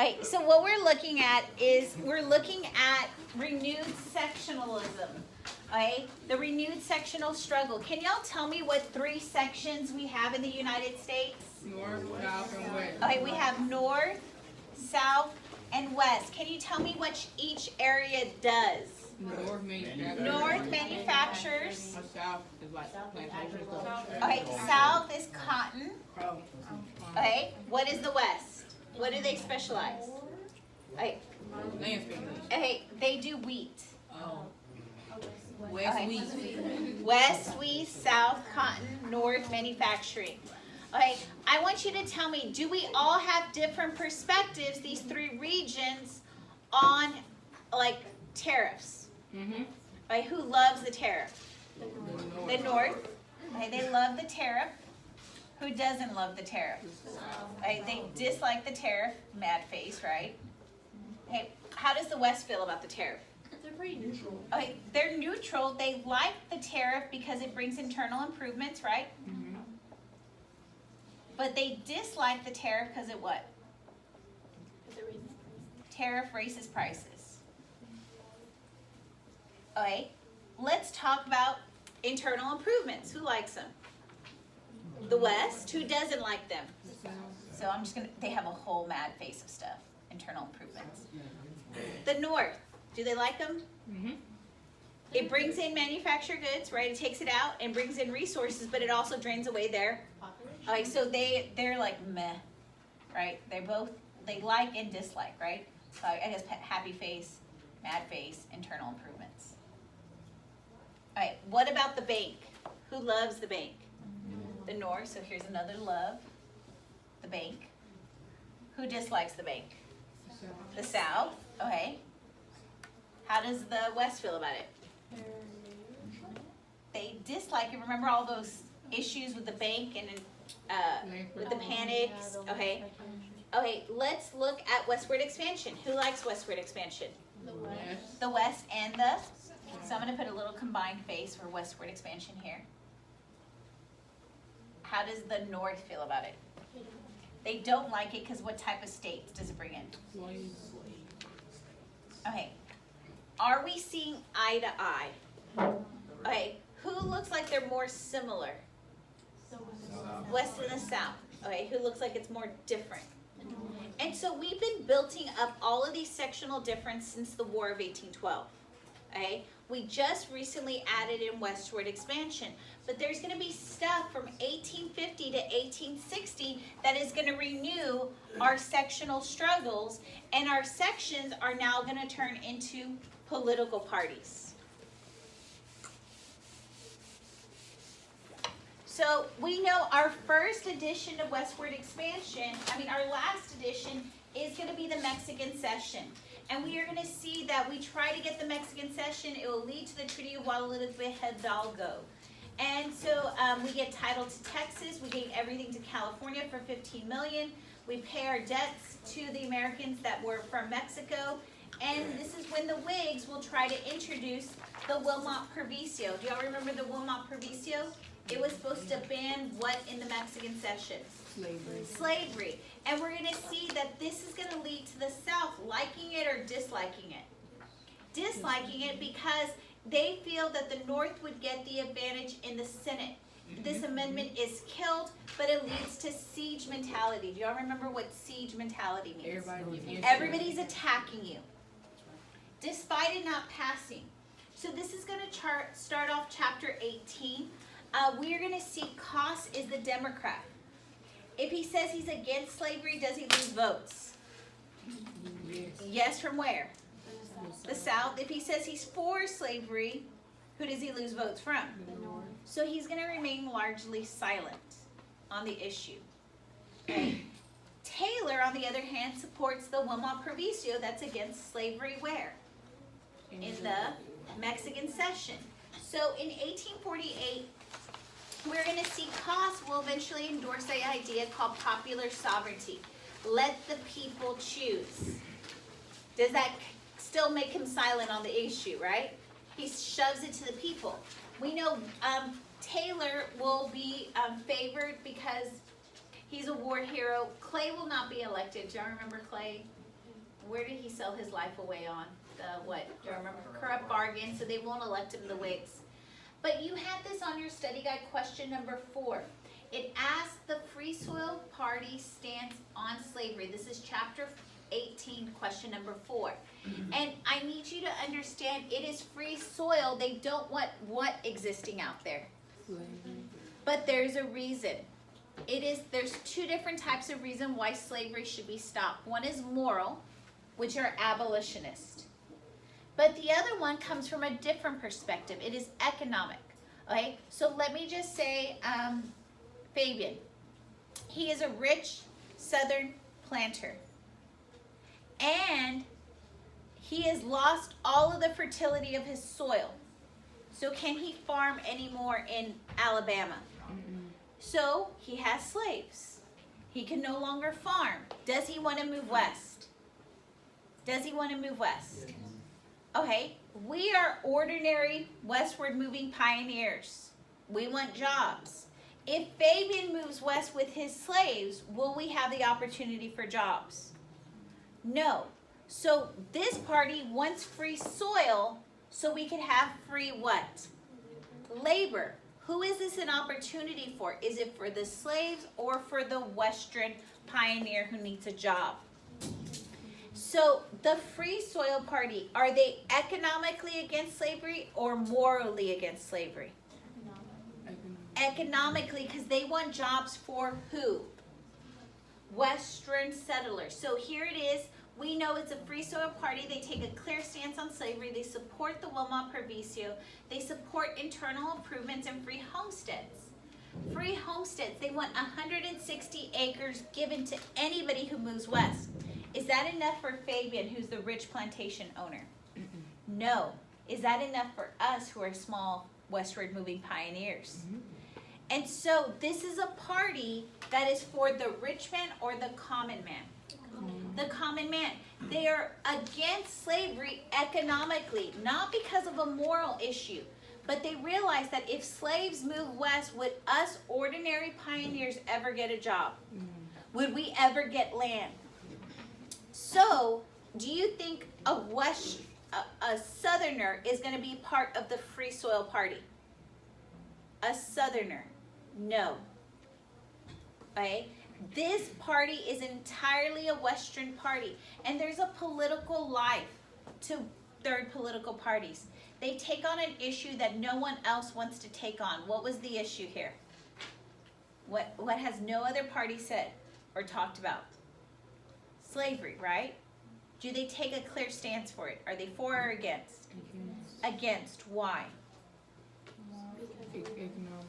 Alright, so what we're looking at is we're looking at renewed sectionalism. Alright, the renewed sectional struggle. Can y'all tell me what 3 sections we have in the United States? North, south, and west. Okay, we have north, south, and west. Can you tell me what each area does? North manufacturers. North manufactures. South is like plantations. Okay, south is cotton. Okay, what is the west? What do they specialize? Okay, Landscaping. okay, they do wheat. West Okay. wheat. West wheat, south cotton, north manufacturing. Okay, I want you to tell me, do we all have different perspectives, these 3 regions, on like tariffs? Mm-hmm. Okay, who loves the tariff? The north. Okay, they love the tariff. Who doesn't love the tariff? Okay, they dislike the tariff. Mad face, right? Okay, how does the west feel about the tariff? They're pretty neutral. Okay, they're neutral. They like the tariff because it brings internal improvements, right? Mm-hmm. But they dislike the tariff because it what? Tariff raises prices. Okay, let's talk about internal improvements. Who likes them? The West. Who doesn't like them? So I'm just gonna, they have a whole mad face of stuff. Internal improvements. The North. Do they like them? Mm-hmm. It brings in manufactured goods, right? It takes it out and brings in resources, but it also drains away their. Okay, so they're like meh, right? They like and dislike, right? So I guess happy face, mad face, internal improvements. All right, what about the bank? Who loves the bank? The North. So here's another love. The bank. Who dislikes the bank? The South. Okay. How does the West feel about it? They dislike it. Remember all those issues with the bank and with the panics? Okay. Okay, let's look at westward expansion. Who likes westward expansion? The West. The West and the... So I'm going to put a little combined face for westward expansion here. How does the North feel about it? They don't like it because what type of states does it bring in? Okay. Are we seeing eye to eye? Okay. Who looks like they're more similar? West and the South. Okay. Who looks like it's more different? And so we've been building up all of these sectional differences since the War of 1812. Okay? We just recently added in westward expansion. But there's going to be stuff from 1850 to 1860 that is going to renew our sectional struggles, and our sections are now going to turn into political parties. So we know our first edition of westward expansion, our last edition is going to be the Mexican Cession. And we are going to see that we try to get the Mexican Cession. It will lead to the Treaty of Guadalupe Hidalgo. And so we get title to Texas. We gave everything to California for $15 million. We pay our debts to the Americans that were from Mexico. And this is when the Whigs will try to introduce the Wilmot Proviso. Do y'all remember the Wilmot Proviso? It was supposed to ban what in the Mexican Cession? Slavery. And we're going to see that this is going to lead to the South liking it or disliking it. Disliking it because they feel that the North would get the advantage in the Senate. This amendment is killed, but it leads to siege mentality. Do y'all remember what siege mentality means? Everybody's attacking you, despite it not passing. So this is going to start off chapter 18. We are going to see Koss is the Democrat. If he says he's against slavery, does he lose votes? Yes, from where? The South. If he says he's for slavery, who does he lose votes from? The North. So he's going to remain largely silent on the issue. Okay. Taylor, on the other hand, supports the Wilmot Proviso that's against slavery where? In the Mexican Cession. So in 1848, we're going to see Koss will eventually endorse the idea called popular sovereignty. Let the people choose. Does that still make him silent on the issue, right? He shoves it to the people. We know Taylor will be favored because he's a war hero. Clay will not be elected. Do y'all remember Clay? where did he sell his life away on? The what? Do you remember? Corrupt bargain, so they won't elect him the Whigs. But you had this on your study guide, question number 4. It asks the Free Soil Party stance on slavery. This is chapter 18, question number 4. And I need you to understand it is free soil. They don't want what existing out there. But there's a reason. There's 2 different types of reason why slavery should be stopped. One is moral, which are abolitionists. But the other one comes from a different perspective. It is economic. Okay, so let me just say, Fabian, he is a rich Southern planter. And he has lost all of the fertility of his soil. So can he farm anymore in Alabama? So he has slaves. He can no longer farm. Does he want to move west? Does he want to move west? Okay, we are ordinary westward moving pioneers. We want jobs. If Fabian moves west with his slaves, will we have the opportunity for jobs? No. So this party wants free soil so we could have free what? Labor. Who is this an opportunity for? Is it for the slaves or for the Western pioneer who needs a job? So the Free Soil Party, are they economically against slavery or morally against slavery? Economically, because they want jobs for who? Western settlers. So here it is. We know it's a Free Soil Party. They take a clear stance on slavery. They support the Wilmot Proviso. They support internal improvements and free homesteads. Free homesteads. They want 160 acres given to anybody who moves west. Is that enough for Fabian, who's the rich plantation owner? No. Is that enough for us who are small westward moving pioneers? And so this is a party that is for the rich man or the common man. The common man. They are against slavery economically, not because of a moral issue, but they realize that if slaves move west, would us ordinary pioneers ever get a job? Would we ever get land? So, do you think a Southerner is going to be part of the Free Soil Party? A Southerner? No. Okay? This party is entirely a Western party, and there's a political life to third political parties. They take on an issue that no one else wants to take on. What was the issue here? What has no other party said or talked about? Slavery, right? Do they take a clear stance for it? Are they for or against? Against. Why?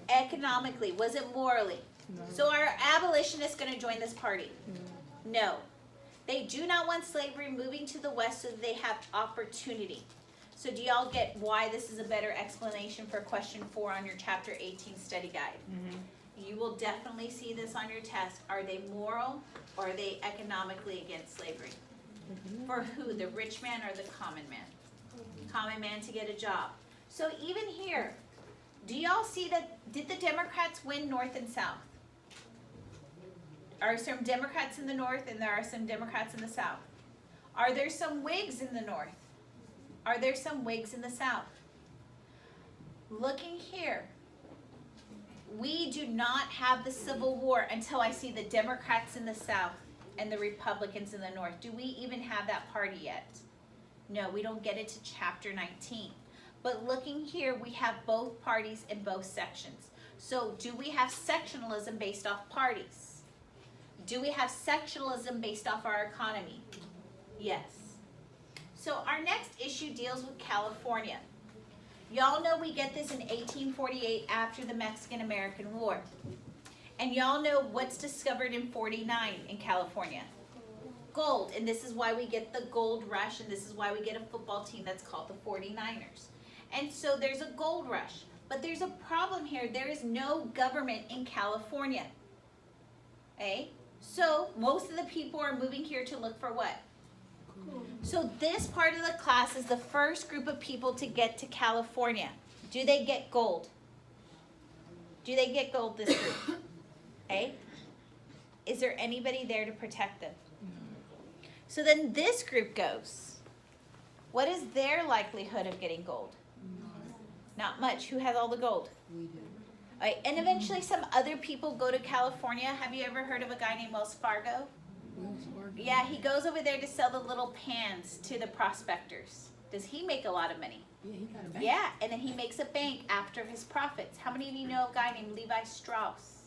Economically. Was it morally? No. So are abolitionists going to join this party? No. They do not want slavery moving to the west so that they have opportunity. So do y'all get why this is a better explanation for question 4 on your chapter 18 study guide? You will definitely see this on your test. Are they moral or are they economically against slavery? For who? The rich man or the common man? Common man to get a job. So even here, do y'all see that, did the Democrats win north and south? Are some Democrats in the north and there are some Democrats in the south? Are there some Whigs in the north? Are there some Whigs in the south? Looking here, we do not have the Civil War until I see the Democrats in the south and the Republicans in the north. Do we even have that party yet? No, we don't get it to chapter 19. But looking here, we have both parties in both sections. So do we have sectionalism based off parties? Do we have sectionalism based off our economy? Yes. So our next issue deals with California. Y'all know we get this in 1848 after the Mexican-American War. And y'all know what's discovered in 49 in California? Gold. And this is why we get the gold rush, and this is why we get a football team that's called the 49ers. And so there's a gold rush. But there's a problem here. There is no government in California. Okay? So most of the people are moving here to look for what? So this part of the class is the first group of people to get to California. Do they get gold? Do they get gold, this group? Okay? Is there anybody there to protect them? So then this group goes. What is their likelihood of getting gold? Not much. Who has all the gold? We do. All right, and eventually some other people go to California. Have you ever heard of a guy named Wells Fargo? Yeah, he goes over there to sell the little pans to the prospectors. Does he make a lot of money? Yeah, he got a bank. Yeah, and then he makes a bank after his profits. How many of you know a guy named Levi Strauss?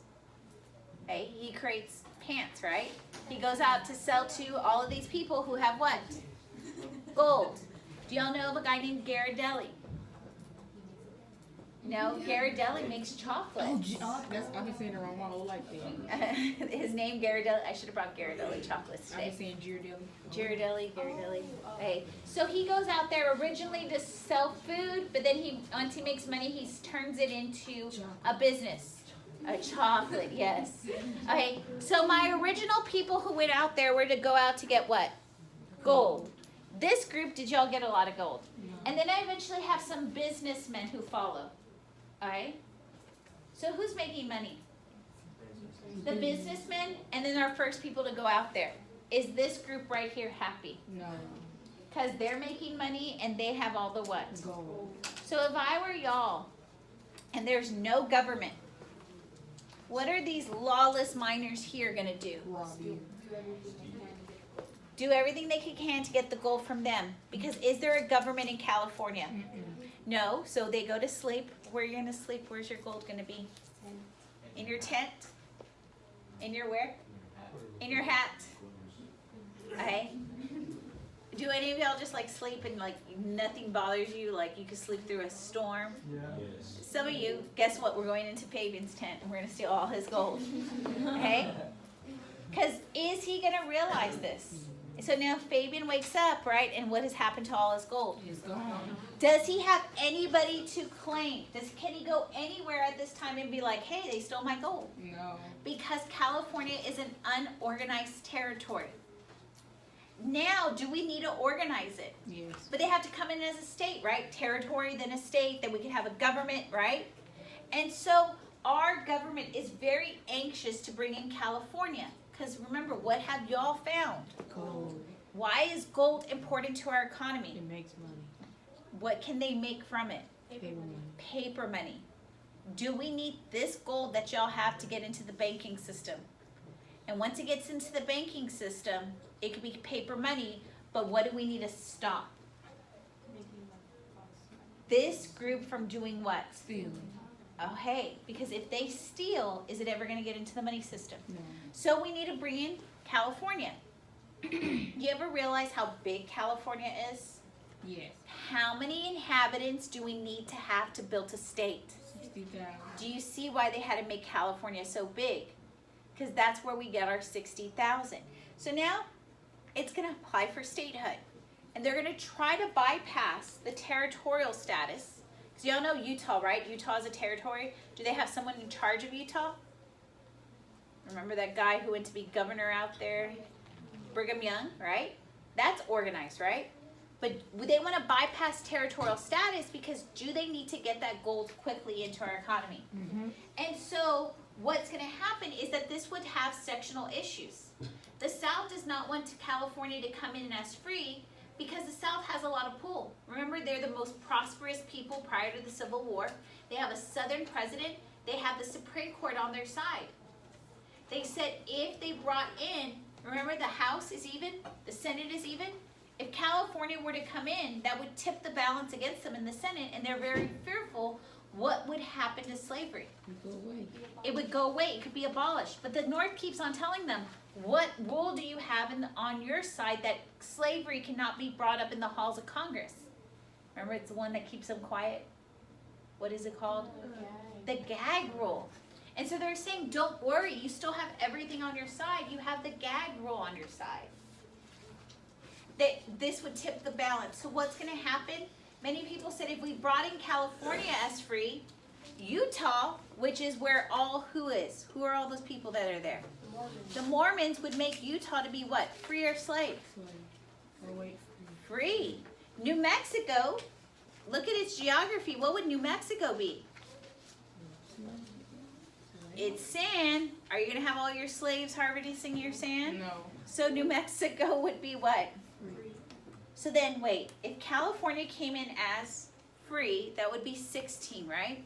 Okay, he creates pants, right? He goes out to sell to all of these people who have what? Gold. Do y'all know of a guy named Ghirardelli? No, Ghirardelli makes chocolate. I've been saying it wrong my whole life then. His name Ghirardelli. I should have brought Ghirardelli chocolates I've today. been saying Ghirardelli. Hey, so he goes out there originally to sell food, but then once he makes money, he turns it into a business. A chocolate, yes. Okay, so my original people who went out there were to go out to get what? Gold. This group, did y'all get a lot of gold? And then I eventually have some businessmen who follow. Alright? So who's making money? The businessmen, and then our first people to go out there. Is this group right here happy? No. Because they're making money and they have all the what? Gold. So if I were y'all, and there's no government, what are these lawless miners here going to do? Rob you. Do everything they can to get the gold from them. Because is there a government in California? No, so they go to sleep. Where are you going to sleep? Where's your gold going to be? In your tent? In your where? In your hat? Okay. Do any of y'all just like sleep and like nothing bothers you? Like you could sleep through a storm? Yeah. Some of you, guess what? We're going into Fabian's tent and we're going to steal all his gold. Okay? Because is he going to realize this? So now Fabian wakes up, right? And what has happened to all his gold? It's gone. Does he have anybody to claim? Can he go anywhere at this time and be like, hey, they stole my gold? No. Because California is an unorganized territory. Now, do we need to organize it? Yes. But they have to come in as a state, right? Territory, then a state, then we can have a government, right? And so our government is very anxious to bring in California. Because remember, what have y'all found? Gold. Why is gold important to our economy? It makes money. What can they make from it? Paper money. Paper money. Do we need this gold that y'all have to get into the banking system? And once it gets into the banking system, it could be paper money, but what do we need to stop? This group from doing what? Stealing. Oh, hey, because if they steal, is it ever going to get into the money system? No. So we need to bring in California. You ever realize how big California is? Yes. How many inhabitants do we need to have to build a state? 60,000. Do you see why they had to make California so big? Because that's where we get our 60,000. So now it's going to apply for statehood. And they're going to try to bypass the territorial status. Because y'all know Utah, right? Utah is a territory. Do they have someone in charge of Utah? Remember that guy who went to be governor out there? Brigham Young, right? That's organized, right? But they want to bypass territorial status because do they need to get that gold quickly into our economy? Mm-hmm. And so what's going to happen is that this would have sectional issues. The South does not want California to come in as free because the South has a lot of pull. Remember, they're the most prosperous people prior to the Civil War. They have a Southern president. They have the Supreme Court on their side. They said if they brought in, remember the House is even, the Senate is even. If California were to come in, that would tip the balance against them in the Senate, and they're very fearful what would happen to slavery. Go away. It would go away. It could be abolished. But the North keeps on telling them, what rule do you have on your side that slavery cannot be brought up in the halls of Congress? Remember, it's the one that keeps them quiet. What is it called? The gag rule. And so they're saying, don't worry. You still have everything on your side. You have the gag rule on your side. This would tip the balance. So what's going to happen? Many people said if we brought in California as free, Utah, which is where who is? Who are all those people that are there? The Mormons would make Utah to be what? Free or slave? Slave. Or wait. Free. New Mexico, look at its geography. What would New Mexico be? It's sand. Are you gonna have all your slaves harvesting your sand? No. So New Mexico would be what? So then wait, if California came in as free, that would be 16, right?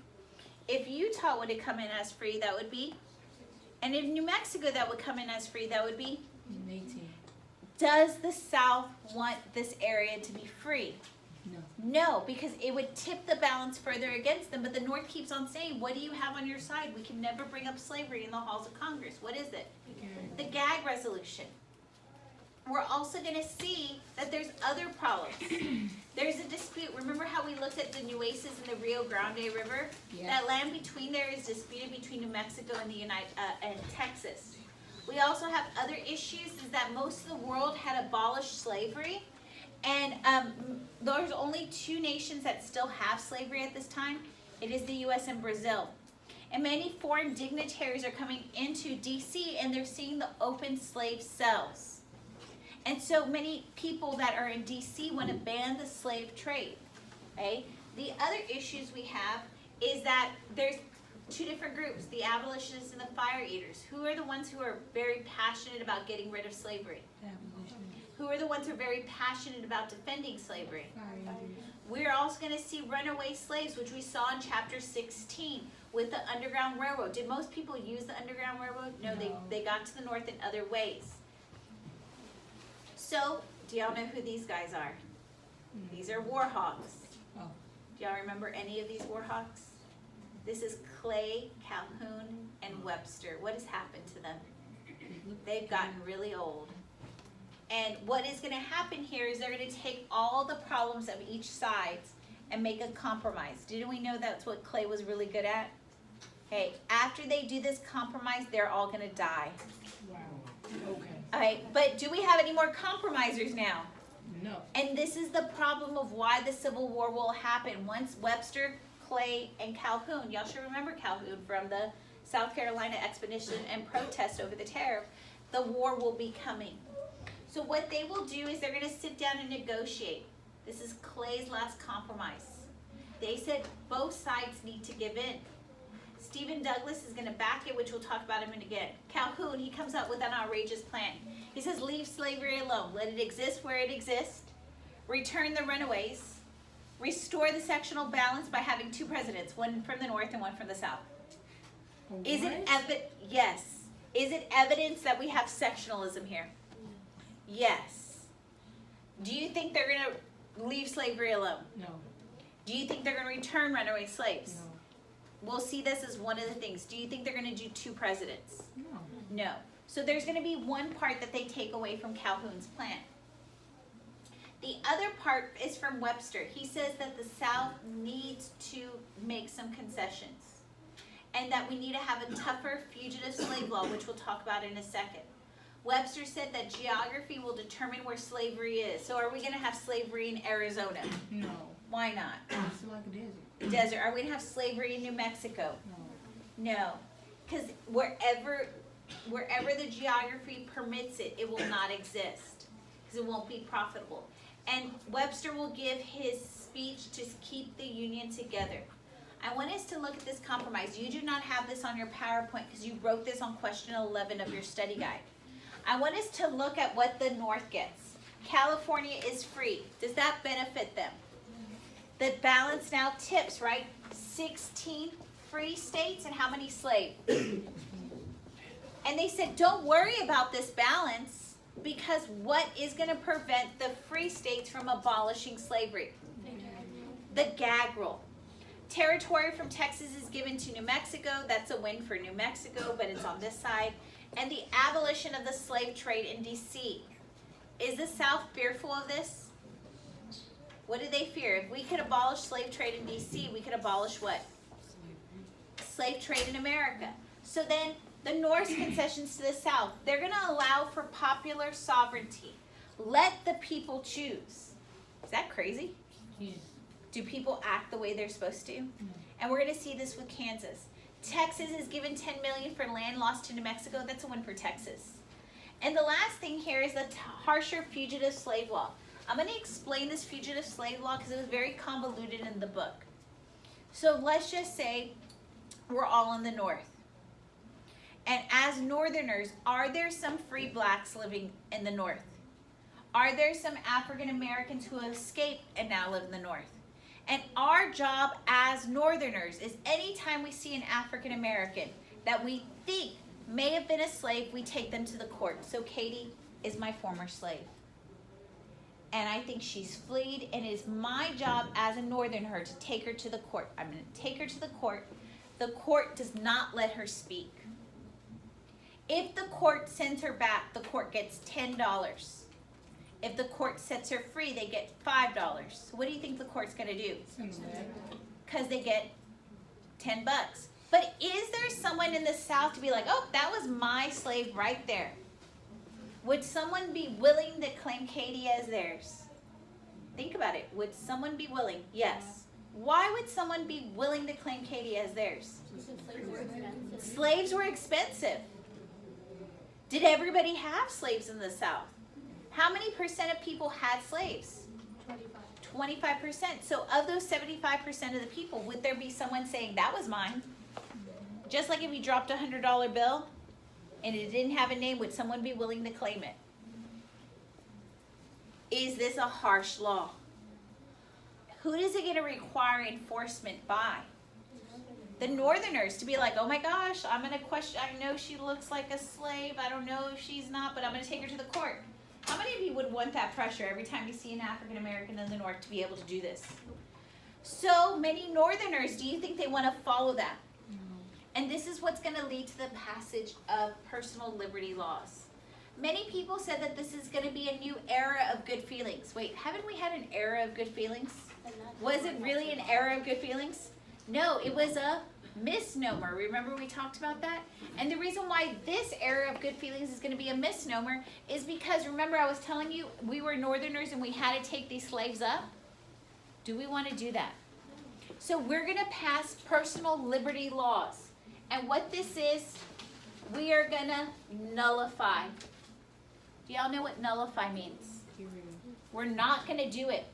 If Utah would have come in as free, that would be, and if New Mexico that would come in as free, that would be? 18. Does the South want this area to be free? No. No, because it would tip the balance further against them. But the North keeps on saying, what do you have on your side? We can never bring up slavery in the halls of Congress. What is it? The gag resolution. We're also going to see that there's other problems. There's a dispute. Remember how we looked at the Nueces and the Rio Grande River? Yeah. That land between there is disputed between New Mexico and and Texas. We also have other issues, is that most of the world had abolished slavery, and there's only two nations that still have slavery at this time. It is the U.S. and Brazil. And many foreign dignitaries are coming into D.C. and they're seeing the open slave cells. And so many people that are in D.C. want to ban the slave trade. Okay? The other issues we have is that there's two different groups, the abolitionists and the fire eaters. Who are the ones who are very passionate about getting rid of slavery? Who are the ones who are very passionate about defending slavery? We're also going to see runaway slaves, which we saw in chapter 16 with the Underground Railroad. Did most people use the Underground Railroad? No, they got to the north in other ways. So, do y'all know who these guys are? These are war hawks. Oh. Do y'all remember any of these war hawks? This is Clay, Calhoun, and Webster. What has happened to them? They've gotten really old. And what is going to happen here is they're going to take all the problems of each side and make a compromise. Didn't we know that's what Clay was really good at? Hey, after they do this compromise, they're all going to die. Wow. Okay. All right, but do we have any more compromisers now? No. And this is the problem of why the Civil War will happen. Once Webster, Clay, and Calhoun, y'all should remember Calhoun from the South Carolina expedition and protest over the tariff, the war will be coming. So what they will do is they're going to sit down and negotiate. This is Clay's last compromise. They said both sides need to give in. Stephen Douglas is going to back it, which we'll talk about him in again. Calhoun, he comes up with an outrageous plan. He says, leave slavery alone. Let it exist where it exists. Return the runaways. Restore the sectional balance by having two presidents, one from the north and one from the south. Is it yes. Is it evidence that we have sectionalism here? Yes. Do you think they're going to leave slavery alone? No. Do you think they're going to return runaway slaves? No. We'll see this as one of the things. Do you think they're going to do two presidents? No. No. So there's going to be one part that they take away from Calhoun's plan. The other part is from Webster. He says that the South needs to make some concessions and that we need to have a tougher fugitive slave law, which we'll talk about in a second. Webster said that geography will determine where slavery is. So are we going to have slavery in Arizona? No. Why not? It's like a desert. Desert. Are we going to have slavery in New Mexico? No. No. Because wherever the geography permits it, it will not exist. Because it won't be profitable. And Webster will give his speech to keep the Union together. I want us to look at this compromise. You do not have this on your PowerPoint because you wrote this on question 11 of your study guide. I want us to look at what the North gets. California is free. Does that benefit them? The balance now tips, right? 16 free states and how many slaves? And they said, don't worry about this balance because what is going to prevent the free states from abolishing slavery? The gag rule. Territory from Texas is given to New Mexico. That's a win for New Mexico, but it's on this side. And the abolition of the slave trade in D.C. Is the South fearful of this? What do they fear? If we could abolish slave trade in D.C., we could abolish what? Slave trade in America. So then the North's concessions to the South, they're going to allow for popular sovereignty. Let the people choose. Is that crazy? Yes. Do people act the way they're supposed to? And we're going to see this with Kansas. Texas is given $10 million for land lost to New Mexico. That's a win for Texas. And the last thing here is the harsher fugitive slave law. I'm going to explain this fugitive slave law because it was very convoluted in the book. So let's just say we're all in the North. And as Northerners, are there some free blacks living in the North? Are there some African Americans who have escaped and now live in the North? And our job as Northerners is anytime we see an African American that we think may have been a slave, we take them to the court. So Katie is my former slave. And I think she's fleed, and it is my job as a Northerner to take her to the court. I'm going to take her to the court. The court does not let her speak. If the court sends her back, the court gets $10. If the court sets her free, they get $5. So what do you think the court's going to do? Because they get $10. But is there someone in the South to be like, oh, that was my slave right there? Would someone be willing to claim Katie as theirs? Think about it. Would someone be willing? Yes. Why would someone be willing to claim Katie as theirs? Slaves were expensive. Did everybody have slaves in the South? How many percent of people had slaves? 25%. So of those 75% of the people, would there be someone saying, that was mine? Just like if you dropped a $100 bill and it didn't have a name, would someone be willing to claim it? Is this a harsh law? Who is it going to require enforcement by? The Northerners, to be like, oh my gosh, I'm going to question, I know she looks like a slave, I don't know if she's not, but I'm going to take her to the court. How many of you would want that pressure every time you see an African American in the North to be able to do this? So many Northerners, do you think they want to follow that? And this is what's going to lead to the passage of personal liberty laws. Many people said that this is going to be a new era of good feelings. Wait, haven't we had an era of good feelings? Was it really an era of good feelings? No, it was a misnomer. Remember we talked about that? And the reason why this era of good feelings is going to be a misnomer is because, remember I was telling you, we were Northerners and we had to take these slaves up? Do we want to do that? So we're going to pass personal liberty laws. And what this is, we are going to nullify. Do y'all know what nullify means? We're not going to do it.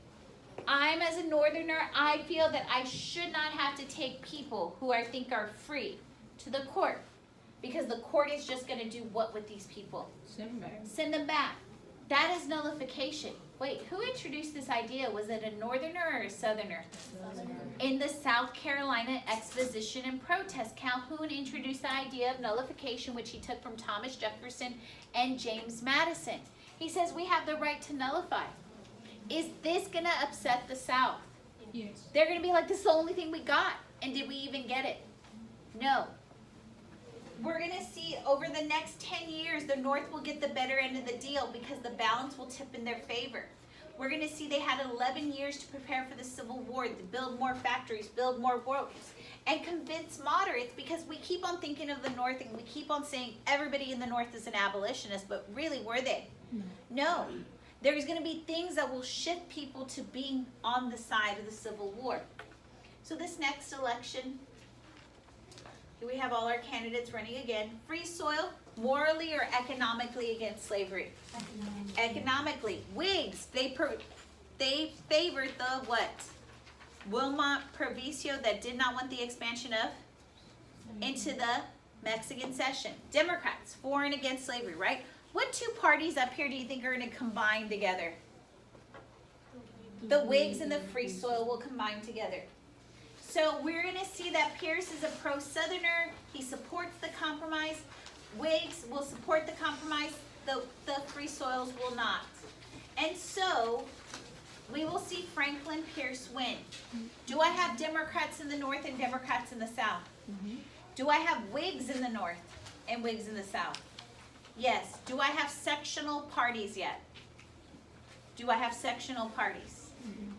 I'm, as a Northerner, I feel that I should not have to take people who I think are free to the court, because the court is just going to do what with these people? Send them back. Send them back. That is nullification. Wait, who introduced this idea? Was it a Northerner or a Southerner? In the South Carolina Exposition and Protest, Calhoun introduced the idea of nullification, which he took from Thomas Jefferson and James Madison. He says we have the right to nullify. Is this going to upset the South? Yes. They're going to be like, this is the only thing we got. And did we even get it? No. We're going to see over the next 10 years, the North will get the better end of the deal because the balance will tip in their favor. We're going to see they had 11 years to prepare for the Civil War, to build more factories, build more roads, and convince moderates, because we keep on thinking of the North and we keep on saying everybody in the North is an abolitionist, but really, were they? No. There's going to be things that will shift people to being on the side of the Civil War. So this next election, here we have all our candidates running again. Free soil, morally or economically against slavery? Economically. Whigs, they favored the what? Wilmot Proviso that did not want the expansion of into the Mexican cession. Democrats, for and against slavery, right? What two parties up here do you think are going to combine together? The Whigs and the Free Soil will combine together. So we're going to see that Pierce is a pro-Southerner. He supports the compromise. Whigs will support the compromise. The Free Soils will not. And so we will see Franklin Pierce win. Do I have Democrats in the North and Democrats in the South? Do I have Whigs in the North and Whigs in the South? Yes. Do I have sectional parties yet? Do I have sectional parties?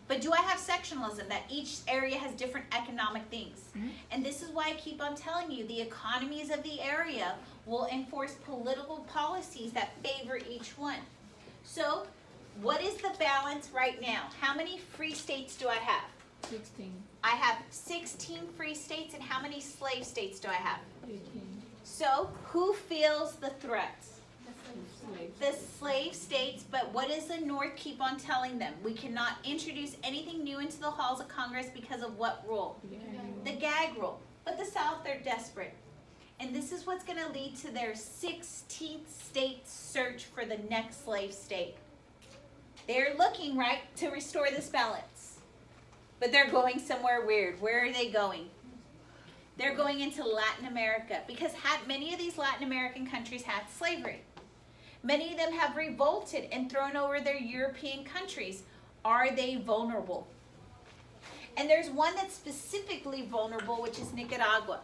But do I have sectionalism, that each area has different economic things? And this is why I keep on telling you, the economies of the area will enforce political policies that favor each one. So what is the balance right now? How many free states do I have? 16. I have 16 free states, and how many slave states do I have? 18. So who feels the threats? Slaves. The slave states, but what does the North keep on telling them? We cannot introduce anything new into the halls of Congress because of what rule? The gag rule. But the South, they're desperate. And this is what's going to lead to their 16th state search for the next slave state. They're looking, right, to restore this balance. But they're going somewhere weird. Where are they going? They're going into Latin America because many of these Latin American countries had slavery. Many of them have revolted and thrown over their European countries. Are they vulnerable? And there's one that's specifically vulnerable, which is Nicaragua.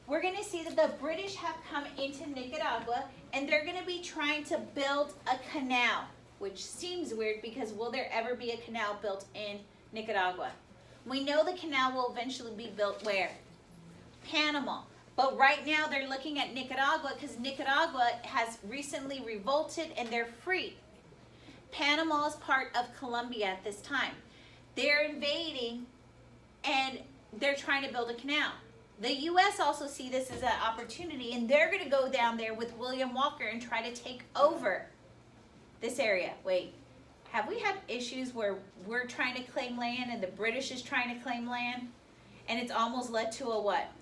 We're going to see that the British have come into Nicaragua and they're going to be trying to build a canal, which seems weird because will there ever be a canal built in Nicaragua? We know the canal will eventually be built where? Panama. But right now they're looking at Nicaragua because Nicaragua has recently revolted and they're free. Panama is part of Colombia at this time. They're invading and they're trying to build a canal. The U.S. also see this as an opportunity and they're going to go down there with William Walker and try to take over this area. Wait, have we had issues where we're trying to claim land and the British is trying to claim land? And it's almost led to a what?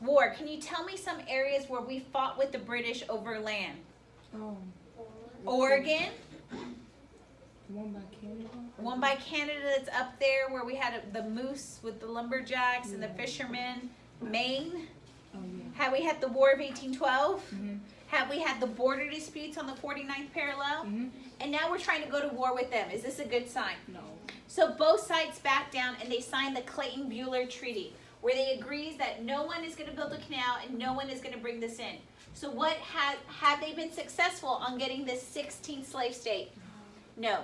War. Can you tell me some areas where we fought with the British over land? Oregon. One by Canada. One by Canada that's up there where we had the moose with the lumberjacks and the fishermen. Maine. Oh, yeah. Have we had the War of 1812? Mm-hmm. Have we had the border disputes on the 49th parallel? Mm-hmm. And now we're trying to go to war with them. Is this a good sign? No. So both sides back down and they signed the Clayton-Bueller Treaty where they agrees that no one is going to build a canal and no one is going to bring this in. So what had they been successful on getting this 16th slave state? No.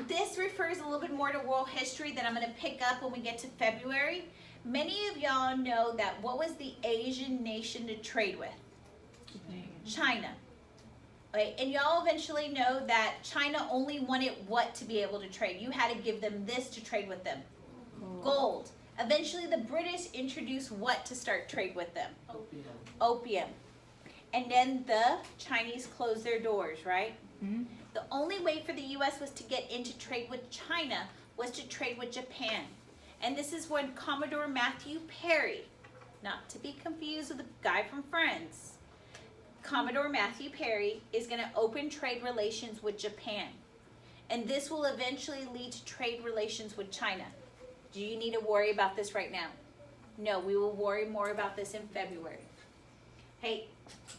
This refers a little bit more to world history that I'm going to pick up when we get to February. Many of y'all know that what was the Asian nation to trade with? China. Okay, and y'all eventually know that China only wanted what to be able to trade? You had to give them this to trade with them. Gold. Eventually the British introduced what to start trade with them? Opium. And then the Chinese closed their doors, right? Mm-hmm. The only way for the U.S. was to get into trade with China was to trade with Japan. And this is when Commodore Matthew Perry, not to be confused with the guy from Friends, Commodore Matthew Perry is going to open trade relations with Japan. And this will eventually lead to trade relations with China. Do you need to worry about this right now? No, we will worry more about this in February. Hey,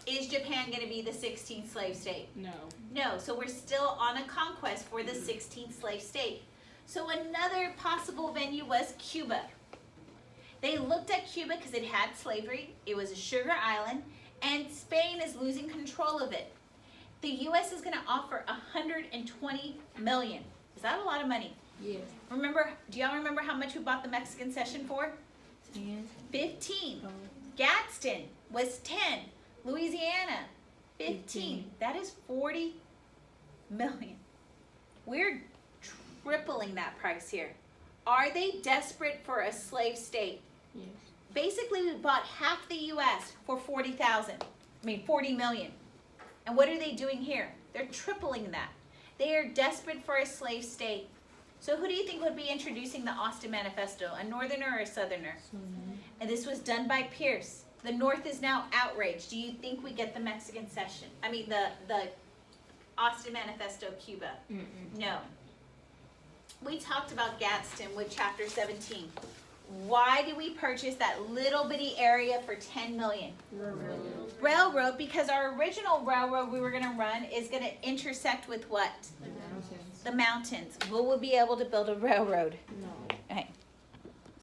is Japan going to be the 16th slave state? No. No, so we're still on a conquest for the 16th slave state. So another possible venue was Cuba. They looked at Cuba because it had slavery. It was a sugar island. And Spain is losing control of it. The U.S. is going to offer $120 million. Is that a lot of money? Yes. Remember, do y'all remember how much we bought the Mexican cession for? 10. 15. Oh. Gadsden was 10. Louisiana, 15. That is 40 million. We're tripling that price here. Are they desperate for a slave state? Yes. Basically, we bought half the U.S. for 40 million. And what are they doing here? They're tripling that. They are desperate for a slave state. So who do you think would be introducing the Austin Manifesto? A northerner or a southerner? And this was done by Pierce. The North is now outraged. Do you think we get the Mexican cession? I mean, the Austin Manifesto, Cuba? Mm-mm. No. We talked about Gadsden with chapter 17. Why did we purchase that little bitty area for $10 million? Railroad, because our original railroad we were going to run is going to intersect with what? The mountains. The mountains. Will we be able to build a railroad? No. Okay.